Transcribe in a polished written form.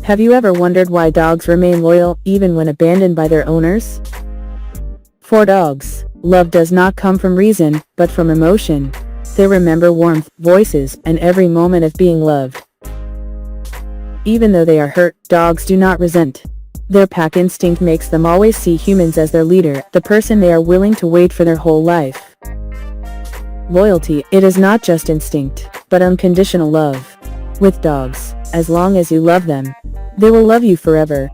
Have you ever wondered why dogs remain loyal even when abandoned by their owners? For dogs, love does not come from reason, but from emotion. They remember warmth, voices, and every moment of being loved. Even though they are hurt, dogs do not resent. Their pack instinct makes them always see humans as their leader, the person they are willing to wait for their whole life. Loyalty, it is not just instinct, but unconditional love. With dogs, as long as you love them, they will love you forever,